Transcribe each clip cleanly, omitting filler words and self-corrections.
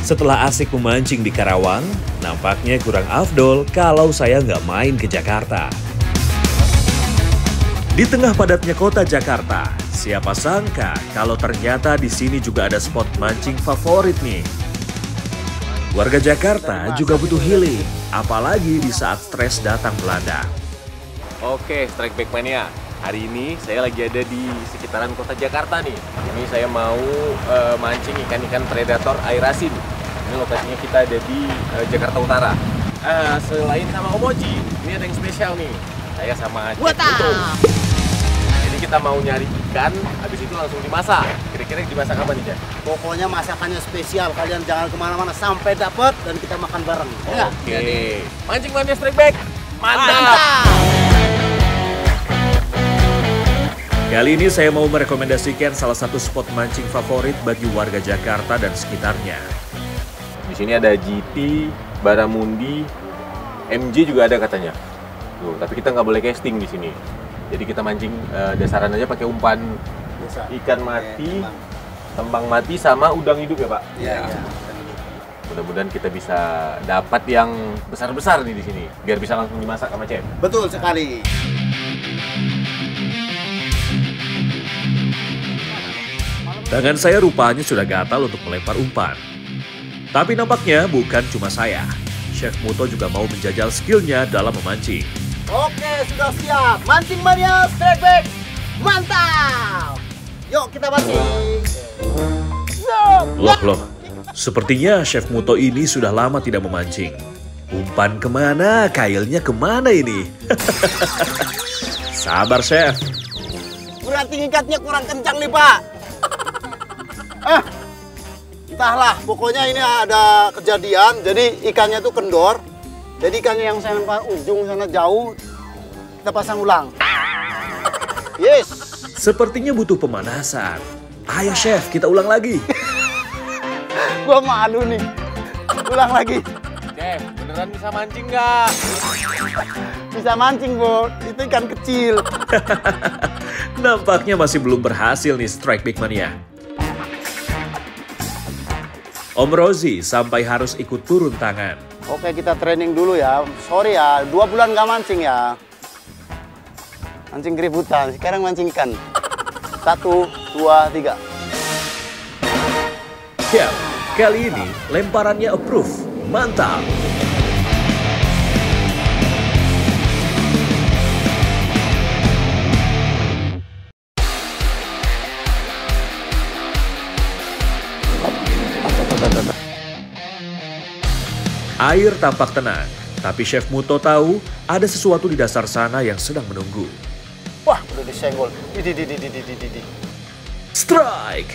Setelah asik memancing di Karawang, nampaknya kurang afdol kalau saya nggak main ke Jakarta. Di tengah padatnya kota Jakarta, siapa sangka kalau ternyata di sini juga ada spot mancing favorit nih. Warga Jakarta juga butuh healing, apalagi di saat stres datang melanda. Oke, Strike Back Mania. Hari ini saya lagi ada di sekitaran kota Jakarta nih. Ini saya mau mancing ikan-ikan predator air asin. Ini lokasinya kita ada di Jakarta Utara. Selain sama Omoji, ini ada yang spesial nih. Saya sama Chef Muto. Jadi kita mau nyari ikan, habis itu langsung dimasak. Kira-kira dimasak apa nih, Chef? Pokoknya masakannya spesial. Kalian jangan kemana-mana sampai dapat dan kita makan bareng. Oke. Mancing Mania Strike Back. Mantap! Kali ini saya mau merekomendasikan salah satu spot mancing favorit bagi warga Jakarta dan sekitarnya. Di sini ada GT, Baramundi, MJ juga ada katanya. Tuh, tapi kita nggak boleh casting di sini. Jadi kita mancing dasaran aja pakai umpan ikan mati, tembang mati sama udang hidup ya Pak. Iya. Mudah-mudahan kita bisa dapat yang besar-besar nih di sini, biar bisa langsung dimasak sama Chef. Betul sekali. Tangan saya rupanya sudah gatal untuk melempar umpan. Tapi nampaknya bukan cuma saya. Chef Muto juga mau menjajal skillnya dalam memancing. Oke, sudah siap. Mancing Mania Strike Back. Mantap. Yuk kita mancing. Loh, sepertinya Chef Muto ini sudah lama tidak memancing. Umpan kemana, kailnya kemana ini? Sabar, Chef. Berarti ngikatnya kurang kencang nih, Pak. Entahlah, pokoknya ini ada kejadian. Jadi ikannya tuh kendor. Jadi ikannya yang saya lempar ujung sana jauh, kita pasang ulang. Yes. Sepertinya butuh pemanasan. Ayo, Chef, kita ulang lagi. Gua malu nih. Ulang lagi. Chef, beneran bisa mancing nggak? Bisa mancing, Bro. Itu ikan kecil. Nampaknya masih belum berhasil nih Strike Back Mania. Om Rozi sampai harus ikut turun tangan. Oke, kita training dulu ya. Sorry ya, 2 bulan nggak mancing ya. Mancing keributan, sekarang mancing ikan. 1, 2, 3. Ya, kali ini lemparannya approve. Mantap. Air tampak tenang, tapi Chef Muto tahu ada sesuatu di dasar sana yang sedang menunggu. Wah, udah disenggol. Strike!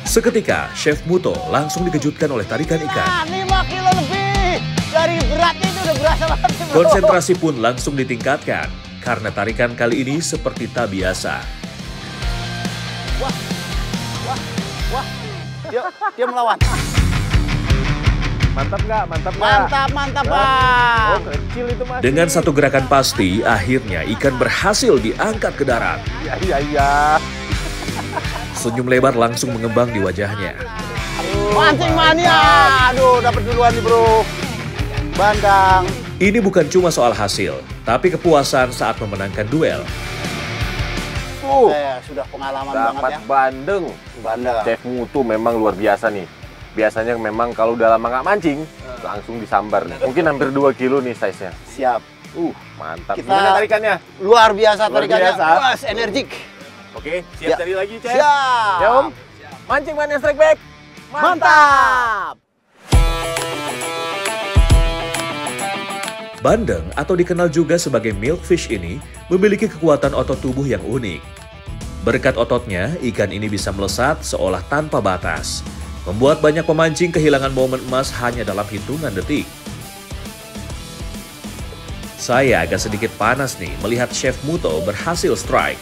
Seketika, Chef Muto langsung dikejutkan oleh tarikan ikan. 5 kilo lebih. Dari beratnya itu udah berasa banget. Bro. Konsentrasi pun langsung ditingkatkan, karena tarikan kali ini seperti tak biasa. Wah. Dia melawan. Mantap nggak? Mantap, Bang. Oh, kecil itu Mas. Dengan satu gerakan pasti, akhirnya ikan berhasil diangkat ke darat. Iya. Senyum lebar langsung mengembang di wajahnya. Mancing Mania. Aduh, dapat duluan nih, Bro. Bandang. Ini bukan cuma soal hasil, tapi kepuasan saat memenangkan duel. Sudah pengalaman banget Dapat ya. bandeng. Chef Muto memang luar biasa nih. Biasanya memang kalau udah lama nggak mancing, langsung disambar nih. Mungkin hampir 2 kilo nih size-nya. Siap. Mantap. Kita- Gimana tarikannya? Luar biasa Luar tarikannya. biasa. Wah, energik. Oke, siap Ya. cari lagi, Chef? Siap. Ya, Om. Mancing Mania Strike Back. Mantap. Bandeng atau dikenal juga sebagai milkfish ini memiliki kekuatan otot tubuh yang unik. Berkat ototnya, ikan ini bisa melesat seolah tanpa batas, membuat banyak pemancing kehilangan momen emas hanya dalam hitungan detik. Saya agak sedikit panas nih melihat Chef Muto berhasil strike.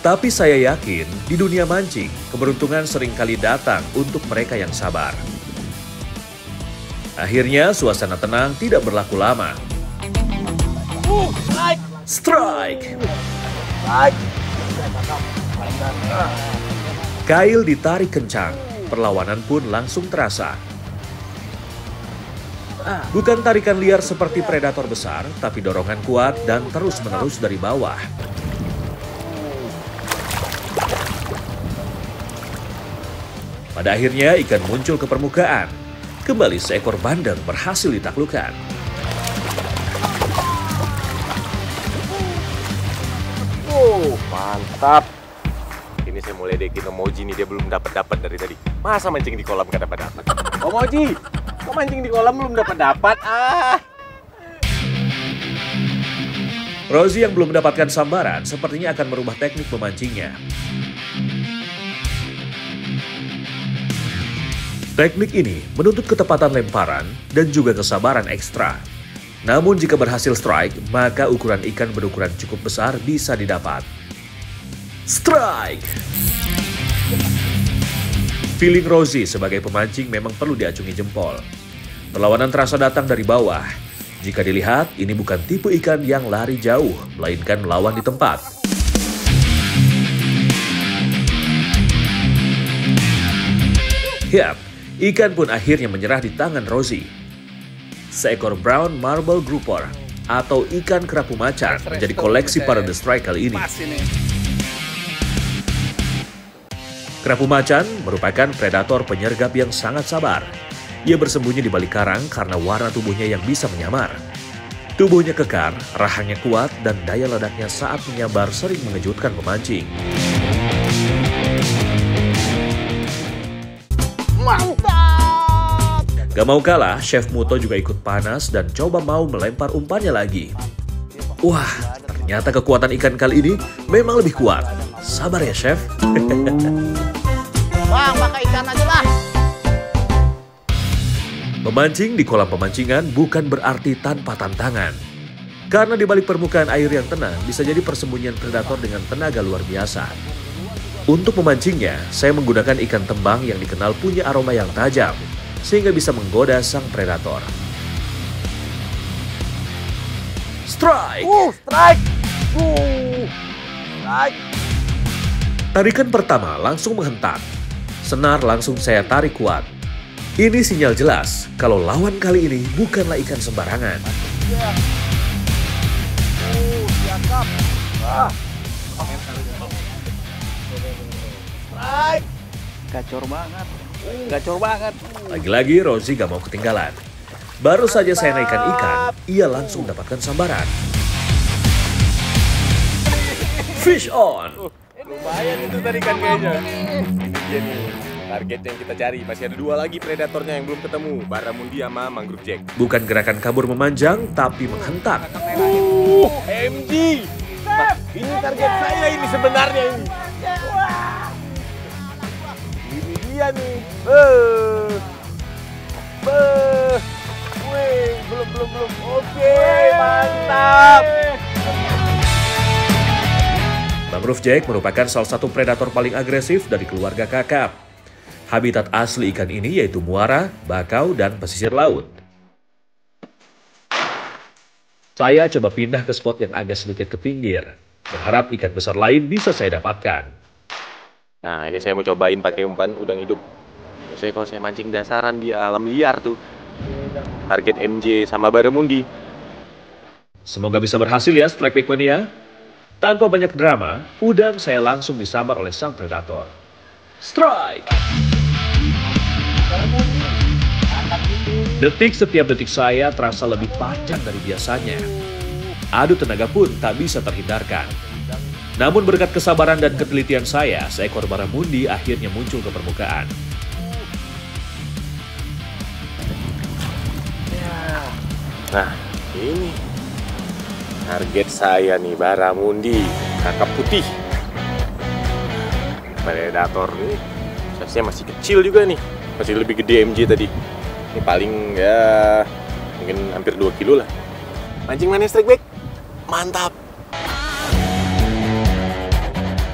Tapi saya yakin di dunia mancing, keberuntungan seringkali datang untuk mereka yang sabar. Akhirnya suasana tenang tidak berlaku lama. Strike! Kail ditarik kencang, perlawanan pun langsung terasa. Bukan tarikan liar seperti predator besar, tapi dorongan kuat dan terus-menerus dari bawah. Pada akhirnya ikan muncul ke permukaan. Kembali seekor bandeng berhasil ditaklukkan. Mantap. Ini saya mulai dekin Omoji nih, dia belum dapat dari tadi. Masa mancing di kolam gak dapat? Omoji, kok mancing di kolam belum dapat? Rosie yang belum mendapatkan sambaran sepertinya akan merubah teknik memancingnya. Teknik ini menuntut ketepatan lemparan dan juga kesabaran ekstra. Namun jika berhasil strike, maka ukuran ikan berukuran cukup besar bisa didapat. Strike! Feeling Rosie sebagai pemancing memang perlu diacungi jempol. Perlawanan terasa datang dari bawah. Jika dilihat, ini bukan tipe ikan yang lari jauh, melainkan melawan di tempat. Yap, ikan pun akhirnya menyerah di tangan Rosie. Seekor brown marble grouper atau ikan kerapu macan menjadi koleksi para The Strike kali ini. Kerapu macan merupakan predator penyergap yang sangat sabar. Ia bersembunyi di balik karang karena warna tubuhnya yang bisa menyamar. Tubuhnya kekar, rahangnya kuat, dan daya ledaknya saat menyambar sering mengejutkan pemancing. Mantap! Gak mau kalah, Chef Muto juga ikut panas dan coba mau melempar umpannya lagi. Wah, ternyata kekuatan ikan kali ini memang lebih kuat. Sabar ya, Chef. Bang, pakai ikan aja lah. Memancing di kolam pemancingan bukan berarti tanpa tantangan. Karena di balik permukaan air yang tenang bisa jadi persembunyian predator dengan tenaga luar biasa. Untuk memancingnya, saya menggunakan ikan tembang yang dikenal punya aroma yang tajam, sehingga bisa menggoda sang predator. Strike! Strike! Strike! Tarikan pertama langsung menghentak. Senar langsung saya tarik kuat. Ini sinyal jelas kalau lawan kali ini bukanlah ikan sembarangan. Strike! Gacor banget. Lagi-lagi Rosie gak mau ketinggalan. Baru saja saya naikkan ikan, ia langsung dapatkan sambaran. Fish on! Lumayan itu tarikan kayaknya. Iya nih, target yang kita cari. Masih ada 2 lagi predatornya yang belum ketemu. Baramundi sama mangrove jack. Bukan gerakan kabur memanjang, tapi menghentak. MG! Nah, ini target saya ini sebenarnya ini. Ini dia nih. Wih, belum. Oke, mantap. Mangrove jack merupakan salah satu predator paling agresif dari keluarga kakap. Habitat asli ikan ini yaitu muara, bakau, dan pesisir laut. Saya coba pindah ke spot yang agak sedikit ke pinggir. Berharap ikan besar lain bisa saya dapatkan. Nah, ini saya mau cobain pakai umpan udang hidup. Biasanya kalau saya mancing dasaran di alam liar tuh, target MJ sama Baramundi. Semoga bisa berhasil ya Strike Big Mania. Tanpa banyak drama, udang saya langsung disambar oleh sang predator. Strike! Setiap detik saya terasa lebih panjang dari biasanya. Adu tenaga pun tak bisa terhindarkan. Namun berkat kesabaran dan ketelitian saya, seekor baramundi akhirnya muncul ke permukaan. Nah, ini target saya nih, baramundi, kakap putih. Predator nih, size-nya masih kecil juga nih. Masih lebih gede MJ tadi. Ini paling ya mungkin hampir 2 kilo lah. Mancing mana Strike Big? Mantap!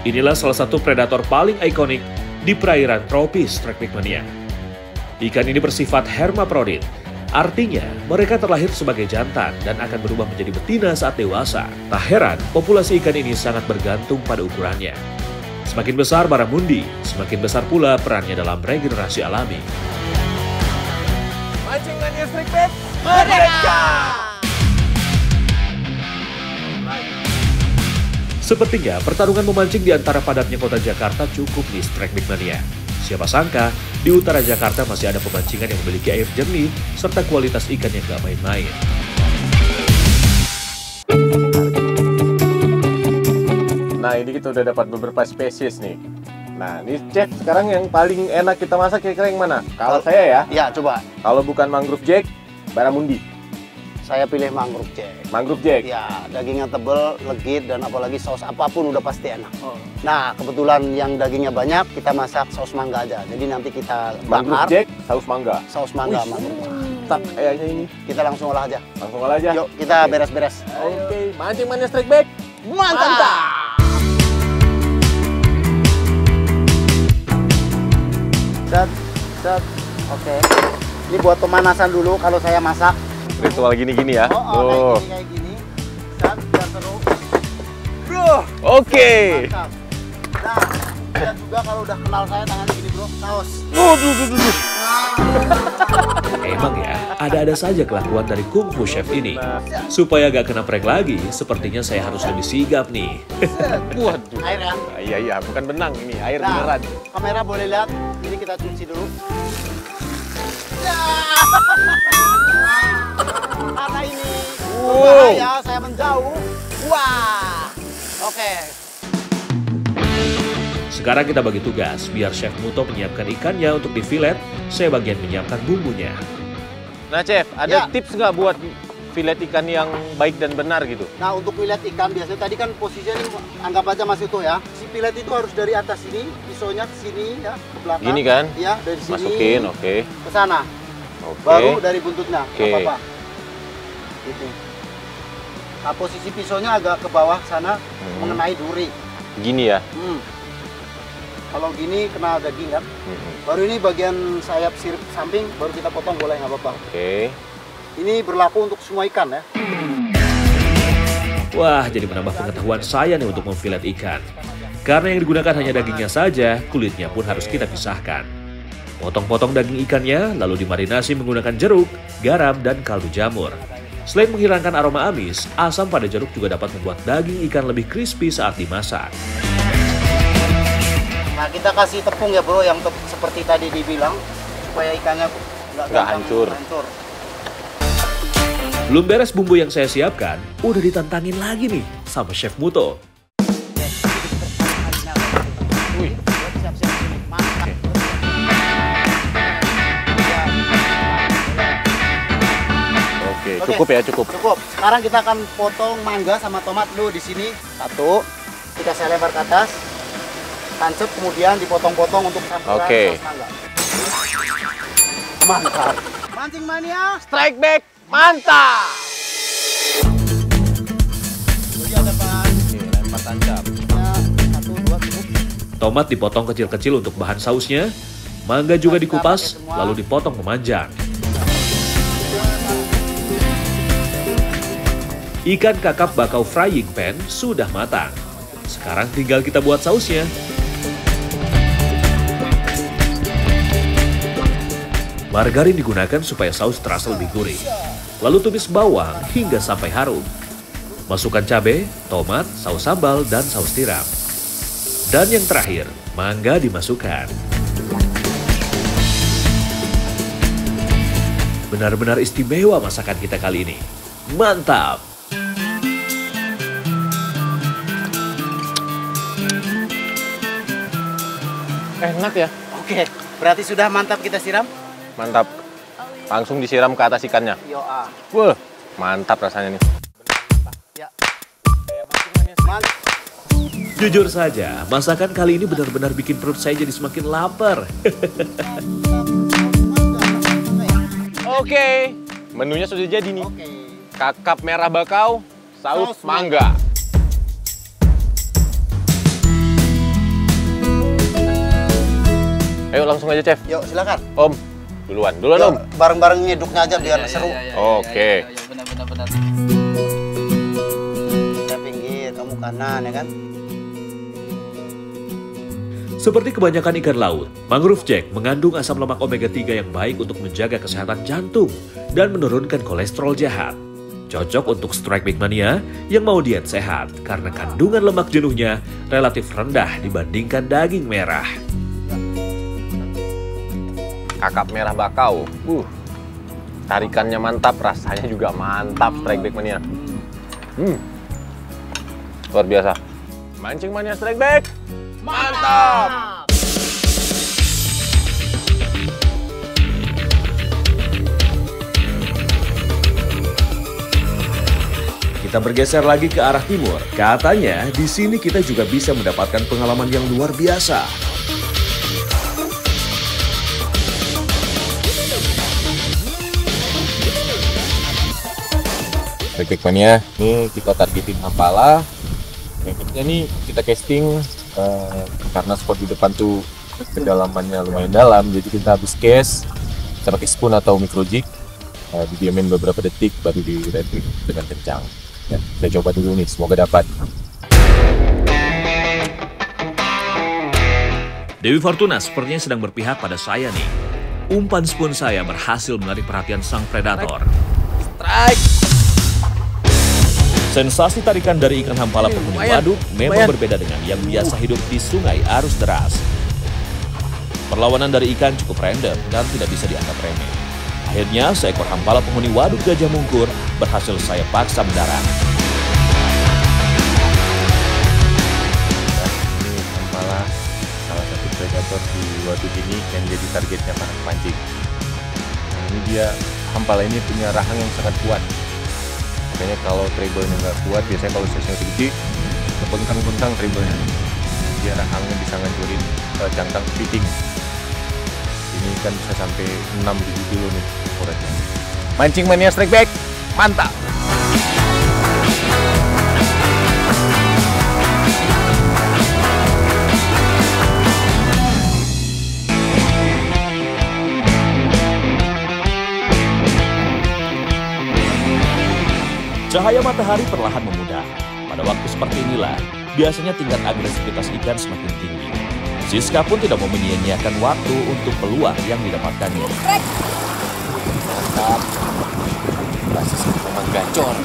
Inilah salah satu predator paling ikonik di perairan tropis Strike Big Mania. Ikan ini bersifat hermaprodit. Artinya, mereka terlahir sebagai jantan dan akan berubah menjadi betina saat dewasa. Tak heran, populasi ikan ini sangat bergantung pada ukurannya. Semakin besar barramundi, semakin besar pula perannya dalam regenerasi alami. Mancing Mania Strike Back merdeka! Sepertinya pertarungan memancing di antara padatnya kota Jakarta cukup di Strike Back Mania. Siapa sangka, di utara Jakarta masih ada pemancingan yang memiliki air jernih serta kualitas ikan yang gak main-main. Nah, ini kita udah dapat beberapa spesies nih. Nah, ini Chef, sekarang yang paling enak kita masak kira-kira yang mana? Kalau saya ya, Ya, coba. kalau bukan mangrove jack, barramundi. Saya pilih mangrove jack. Mangrove jack. Ya, dagingnya tebel, legit, dan apalagi saus apapun udah pasti enak. Nah, kebetulan yang dagingnya banyak, kita masak saus mangga aja. Jadi nanti kita Mangrove bakar jack, saus mangga. saus mangga. Wih, mangrove. Tak kayaknya ini. Kita langsung olah aja. Langsung olah aja. Yuk, kita beres-beres. Oke, mancing Mania Strike Back. Mantap! Set, set. Oke. Ini buat pemanasan dulu kalau saya masak. Ritual gini-gini ya. Oh, kayak gini. Set, biar seru. Bro. Oke. Mantap. Nah, lihat juga kalau udah kenal saya tangan gini bro, saus. Emang ya, ada-ada saja kelakuan dari kungfu chef ini. Supaya gak kena prank lagi, sepertinya saya harus lebih sigap nih. Waduh. Air kan? Iya, bukan benang ini, air Nah, beneran. kamera boleh lihat. Ini kita cuci dulu. Ya. Karena ini berbahaya, saya menjauh. Wah. Oke. Sekarang kita bagi tugas, biar Chef Muto menyiapkan ikannya untuk difilet, saya bagian menyiapkan bumbunya. Nah, Chef, ada Ya. tips nggak buat filet ikan yang baik dan benar gitu? Nah, untuk filet ikan biasanya tadi kan posisinya ini anggap aja Mas itu ya. Si filet itu harus dari atas sini, pisaunya ke sini ya, ke belakang. Gini kan? Iya, dari sini. Masukin, oke. Ke sana. Oke. Baru dari buntutnya. Oke. Nggak apa-apa. Gitu. Nah, posisi pisaunya agak ke bawah sana, mengenai duri. Gini ya. Kalau gini kena daging kan. Baru ini bagian sayap sirip samping baru kita potong, boleh nggak apa-apa. Oke. Ini berlaku untuk semua ikan ya. Wah, jadi menambah pengetahuan saya nih untuk memfilet ikan. Karena yang digunakan hanya dagingnya saja, kulitnya pun harus kita pisahkan. Potong-potong daging ikannya, lalu dimarinasi menggunakan jeruk, garam, dan kaldu jamur. Selain menghilangkan aroma amis, asam pada jeruk juga dapat membuat daging ikan lebih crispy saat dimasak. Nah, kita kasih tepung ya bro, yang seperti tadi dibilang, supaya ikannya nggak gampang hancur. Belum beres bumbu yang saya siapkan, udah ditantangin lagi nih sama Chef Muto. Wih. Siap-siap sini, mantap. Oke, cukup ya, cukup. Cukup. Sekarang kita akan potong mangga sama tomat dulu di sini. Satu, kita saya lebar ke atas. Tancap, kemudian dipotong-potong untuk campuran Oke. saus mangga. Mantap. Mancing Mania. Strike Back, mantap! Jadi ada bahan Lempar tancap. satu, dua, cukup. Tomat dipotong kecil-kecil untuk bahan sausnya, mangga juga dikupas, lalu dipotong memanjang. Ikan kakap bakau frying pan sudah matang. Sekarang tinggal kita buat sausnya. Margarin digunakan supaya saus terasa lebih gurih. Lalu tumis bawang hingga sampai harum. Masukkan cabai, tomat, saus sambal, dan saus tiram. Dan yang terakhir, mangga dimasukkan. Benar-benar istimewa masakan kita kali ini. Mantap! Enak ya? Oke, berarti sudah mantap kita siram? Mantap. Langsung disiram ke atas ikannya. Yo, Wah, mantap rasanya nih. Ya. Mantap. Jujur saja, masakan kali ini benar-benar bikin perut saya jadi semakin lapar. Oke, menunya sudah jadi nih. Oke. Kakap merah bakau, saus Saus mangga. Ayo langsung aja, Chef. Yuk, silakan. Om, duluan Yuk, Om. bareng-bareng nyeduknya aja biar seru. Oke. Benar-benar. Saya pinggir, kamu kanan ya kan? Seperti kebanyakan ikan laut, mangrove jack mengandung asam lemak omega 3 yang baik untuk menjaga kesehatan jantung dan menurunkan kolesterol jahat. Cocok untuk strike big mania yang mau diet sehat karena kandungan lemak jenuhnya relatif rendah dibandingkan daging merah. Kakap merah bakau. Tarikannya mantap, rasanya juga mantap strike big mania. Luar biasa. Mancing mania strike big. Mantap. Kita bergeser lagi ke arah timur. Katanya di sini kita juga bisa mendapatkan pengalaman yang luar biasa. Strike big mania, ini kita targetin Hampala. Tekniknya nih kita casting karena spot di depan tuh kedalamannya lumayan dalam, jadi kita habis cast, kita pakai spoon atau micro jig, didiamin beberapa detik baru di retreat dengan kencang. Ya, kita coba dulu nih, semoga dapat. Dewi Fortuna sepertinya sedang berpihak pada saya nih. Umpan spoon saya berhasil menarik perhatian sang predator. Strike! Sensasi tarikan dari ikan hampala penghuni waduk memang berbeda dengan yang biasa hidup di sungai arus deras. Perlawanan dari ikan cukup random dan tidak bisa dianggap remeh. Akhirnya seekor hampala penghuni waduk Gajah Mungkur berhasil saya paksa mendarat. Ini hampala salah satu predator di waduk ini yang jadi targetnya para pemancing. Ini dia, hampala ini punya rahang yang sangat kuat. Makanya kalau treble-nya nggak kuat, biasanya kalau size-nya gede, kepengkang-pengkang treble-nya. Dia rahangnya bisa ngancurin cangkang kepiting. Ini kan bisa sampai 6-7 kilo nih ukurannya. Mancing mania strike back, mantap! Cahaya matahari perlahan memudar. Pada waktu seperti inilah, biasanya tingkat agresivitas ikan semakin tinggi. Siska pun tidak mau menyia-nyiakan waktu untuk peluang yang didapatkannya. Mantap. Pasti memang gacor.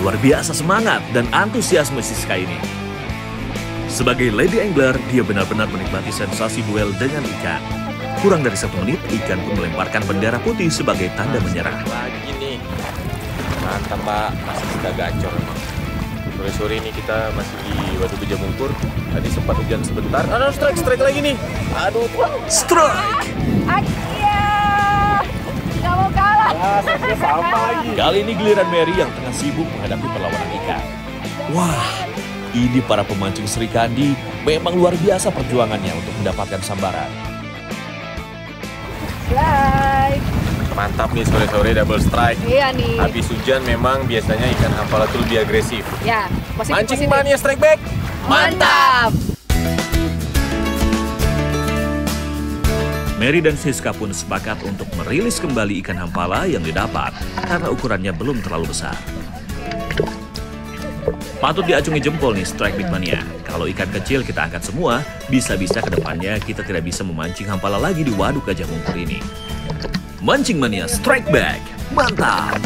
Luar biasa semangat dan antusiasme Siska ini. Sebagai lady angler, dia benar-benar menikmati sensasi duel dengan ikan. Kurang dari 1 menit, ikan pun melemparkan bendera putih sebagai tanda menyerah. Lagi nih. Mantap Pak, masih kita gacor emang. Sore-sore ini kita masih di Waduk Gajah Mungkur. Tadi sempat hujan sebentar. Aduh, strike lagi nih. Aduh, Strike! Akia! Gak mau kalah. sama lagi. Kali ini giliran Mary yang tengah sibuk menghadapi perlawanan ikan. Wah, ini para pemancing Sri Kandi memang luar biasa perjuangannya untuk mendapatkan sambaran. Strike. Mantap nih sore-sore double strike. Iya nih. Habis hujan memang biasanya ikan hampala itu lebih agresif. Ya, Mancing mania strike back. Mantap. Mary dan Siska pun sepakat untuk merilis kembali ikan hampala yang didapat karena ukurannya belum terlalu besar. Patut diacungi jempol nih strike big mania. Kalau ikan kecil kita angkat semua, bisa-bisa ke depannya kita tidak bisa memancing hampala lagi di Waduk Gajah Mungkur ini. Mancing mania strike back, mantap!